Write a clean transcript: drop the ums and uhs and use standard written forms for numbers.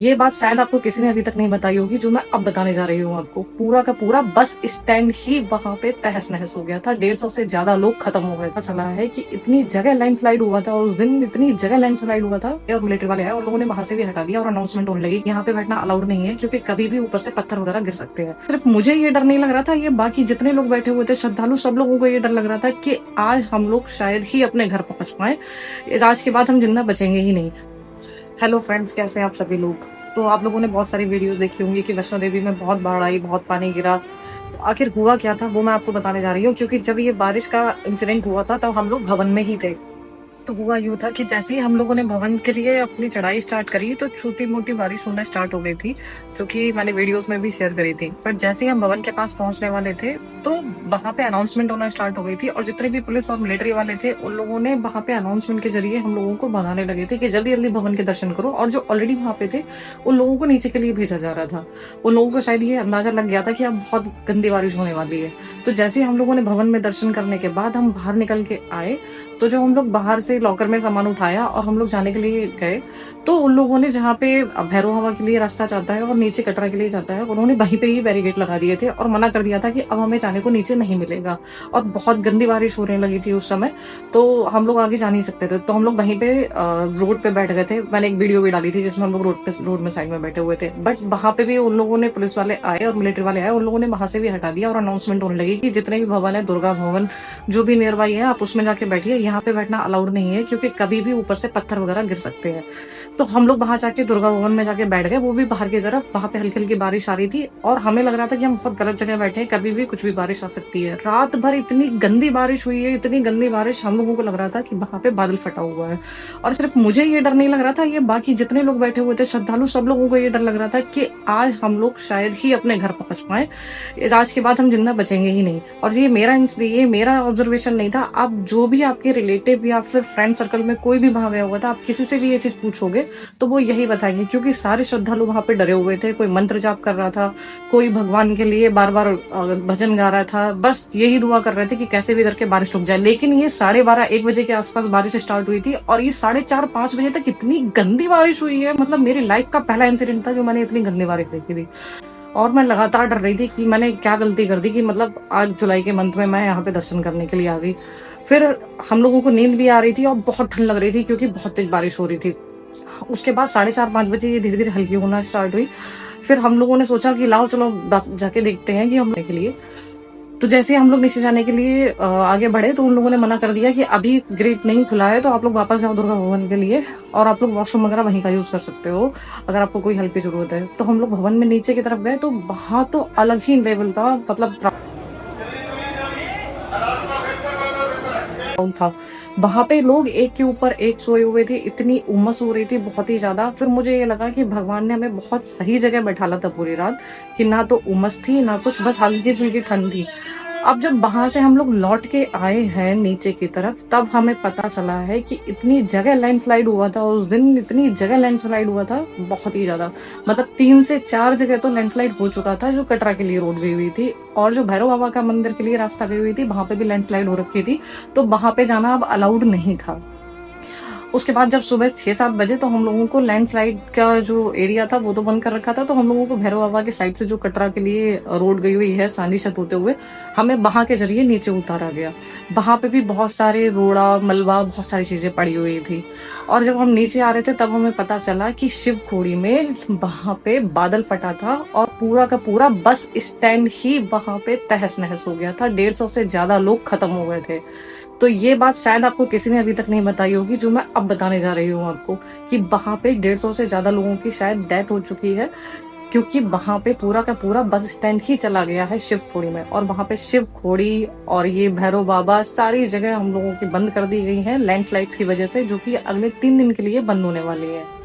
ये बात शायद आपको किसी ने अभी तक नहीं बताई होगी जो मैं अब बताने जा रही हूँ आपको। पूरा का पूरा बस स्टैंड ही वहां पे तहस नहस हो गया था। 150 से ज्यादा लोग खत्म हो गए। चला है कि इतनी जगह लैंडस्लाइड हुआ था उस दिन, इतनी जगह लैंडस्लाइड हुआ था और मिलिट्री वाले आए और लोगों ने वहां से भी हटा दिया और अनाउंसमेंट होने लगी यहाँ पे बैठना अलाउड नहीं है क्योंकि कभी भी ऊपर से पत्थर वगैरह गिर सकते हैं। सिर्फ मुझे ये डर नहीं लग रहा था, ये बाकी जितने लोग बैठे हुए थे श्रद्धालु सब लोगों को ये डर लग रहा था कि आज हम लोग शायद ही अपने घर पहुंच पाए, आज के बाद हम जिंदा बचेंगे ही नहीं। हेलो फ्रेंड्स, कैसे हैं आप सभी लोग। तो आप लोगों ने बहुत सारी वीडियोस देखी होंगी कि वैष्णो देवी में बहुत बाढ़ आई, बहुत पानी गिरा। तो आखिर हुआ क्या था वो मैं आपको बताने जा रही हूँ, क्योंकि जब ये बारिश का इंसिडेंट हुआ था तब हम लोग भवन में ही थे। तो हुआ यूँ था कि जैसे ही हम लोगों ने भवन के लिए अपनी चढ़ाई स्टार्ट करी तो छोटी मोटी बारिश होना स्टार्ट हो गई थी, जो कि मैंने वीडियोस में भी शेयर करी थी। पर जैसे ही हम भवन के पास पहुंचने वाले थे तो वहां पे अनाउंसमेंट होना स्टार्ट हो गई थी और जितने भी पुलिस और मिलिट्री वाले थे उन लोगों ने वहां पे अनाउंसमेंट के जरिए हम लोगों को भगाने लगे थे कि जल्दी जल्दी भवन के दर्शन करो। और जो ऑलरेडी वहां पे थे उन लोगों को नीचे के लिए भेजा जा रहा था। उन लोगों को शायद ये अंदाजा लग गया था कि अब बहुत गंदी बारिश होने वाली है। तो जैसे ही हम लोगों ने भवन में दर्शन करने के बाद हम बाहर निकल के आए, तो जब हम लोग बाहर से लॉकर में सामान उठाया और हम लोग जाने के लिए गए तो उन लोगों ने जहाँ पे भैरव हवा के लिए रास्ता जाता है और नीचे कटरा के लिए जाता है, उन्होंने वहीं पे ही बैरिकेड लगा दिए थे और मना कर दिया था कि अब हमें जाने को नीचे नहीं मिलेगा। और बहुत गंदी बारिश होने लगी थी उस समय, तो हम लोग आगे जा नहीं सकते थे। तो हम लोग वहीं पे रोड पे बैठ गए थे। मैंने एक वीडियो भी डाली थी जिसमें हम लोग रोड में साइड में बैठे हुए थे। बट वहां पे भी उन लोगों ने, पुलिस वाले आए और मिलिट्री वाले आए, उन लोगों ने वहां से भी हटा दिया और अनाउंसमेंट होने लगी कि जितने भी भवन है, दुर्गा भवन जो भी नियर बाई है, आप उसमें जाके बैठिए, यहाँ पे बैठना अलाउड नहीं है क्योंकि कभी भी ऊपर से पत्थर वगैरह गिर सकते हैं। तो हम लोग वहां जाके दुर्गा भवन में जाके बैठ गए, वो भी बाहर की तरफ। वहां पे हल्की हल्की बारिश आ रही थी और हमें लग रहा था कि हम बहुत गलत जगह बैठे हैं, कभी भी कुछ भी बारिश आ सकती है। रात भर इतनी गंदी बारिश हुई है, इतनी गंदी बारिश, हम लोगों को लग रहा था कि वहां पे बादल फटा हुआ है। और सिर्फ मुझे ये डर नहीं लग रहा था, ये बाकी जितने लोग बैठे हुए थे श्रद्धालु सब लोगों को ये डर लग रहा था कि आज हम लोग शायद ही अपने घर पहुंच पाए, आज के बाद हम जिंदा बचेंगे ही नहीं। और ये मेरा ऑब्जर्वेशन नहीं था। आप जो भी आपके रिलेटिव या फिर फ्रेंड सर्कल में कोई भी वहां गया हुआ था, आप किसी से भी ये चीज पूछोगे तो वो यही बताएंगे, क्योंकि सारे श्रद्धालु वहां पे डरे हुए थे। कोई मंत्र जाप कर रहा था, कोई भगवान के लिए बार बार भजन गा रहा था, बस यही दुआ कर रहे थे कि कैसे भी करके बारिश रुक जाए। लेकिन ये 12:30-1 बजे के आसपास बारिश स्टार्ट हुई थी और ये 4:30-5 बजे तक इतनी गंदी बारिश हुई है। मतलब मेरी लाइफ का पहला इंसिडेंट था जो मैंने इतनी गंदी बारिश देखी थी। और मैं लगातार डर रही थी कि मैंने क्या गलती कर दी कि मतलब आज जुलाई के मंथ में मैं यहाँ पे दर्शन करने के लिए आ गई। फिर हम लोगों को नींद भी आ रही थी और बहुत ठंड लग रही थी क्योंकि बहुत तेज बारिश हो रही थी। उसके बाद 4:30-5 बजे ये धीरे धीरे हल्की होना स्टार्ट हुई। फिर हम लोगों ने सोचा कि लाओ चलो जाके देखते हैं कि हम के लिए। तो जैसे हम लोग नीचे जाने के लिए आगे बढ़े तो उन लोगों ने मना कर दिया कि अभी गेट नहीं खुला है, तो आप लोग वापस जाओ दुर्गा भवन के लिए और आप लोग वॉशरूम वगैरह वहीं का यूज कर सकते हो अगर आपको कोई हेल्प की जरूरत है। तो हम लोग भवन में नीचे की तरफ गए तो वहां तो अलग ही लेवल था, मतलब था। वहां पे लोग एक के ऊपर एक सोए हुए थे, इतनी उमस हो रही थी बहुत ही ज्यादा। फिर मुझे ये लगा कि भगवान ने हमें बहुत सही जगह बैठाला था पूरी रात, कि ना तो उमस थी ना कुछ, बस हल्की फुल्की ठंड थी। अब जब वहां से हम लोग लौट के आए हैं नीचे की तरफ, तब हमें पता चला है कि इतनी जगह लैंडस्लाइड हुआ था उस दिन, इतनी जगह लैंडस्लाइड हुआ था बहुत ही ज्यादा। मतलब 3 से 4 जगह तो लैंडस्लाइड हो चुका था जो कटरा के लिए रोड गई हुई थी, और जो भैरव बाबा का मंदिर के लिए रास्ता गई हुई थी वहां पे भी लैंडस्लाइड हो रखी थी। तो वहां पे जाना अब अलाउड नहीं था। उसके बाद जब सुबह 6-7 बजे तो हम लोगों को लैंडस्लाइड का जो एरिया था वो तो बंद कर रखा था, तो हम लोगों को भैरव बाबा के साइड से जो कटरा के लिए रोड गई हुई है सांदी छत होते हुए, हमें वहां के जरिए नीचे उतारा गया। वहां पे भी बहुत सारे रोड़ा मलबा बहुत सारी चीजें पड़ी हुई थी। और जब हम नीचे आ रहे थे तब हमें पता चला कि शिव खोड़ी में वहां पे बादल फटा था और पूरा का पूरा बस स्टैंड ही वहां पे तहस नहस हो गया था। 150 से ज्यादा लोग खत्म हो गए थे। तो ये बात शायद आपको किसी ने अभी तक नहीं बताई होगी जो मैं अब बताने जा रही हूँ आपको, कि वहां पे 150 से ज्यादा लोगों की शायद डेथ हो चुकी है, क्योंकि वहां पे पूरा का पूरा बस स्टैंड ही चला गया है शिव खोड़ी में। और वहां पे शिव खोड़ी और ये भैरव बाबा सारी जगह हम लोगों की बंद कर दी गई है लैंडस्लाइड्स की वजह से, जो कि अगले 3 दिन के लिए बंद होने वाली है।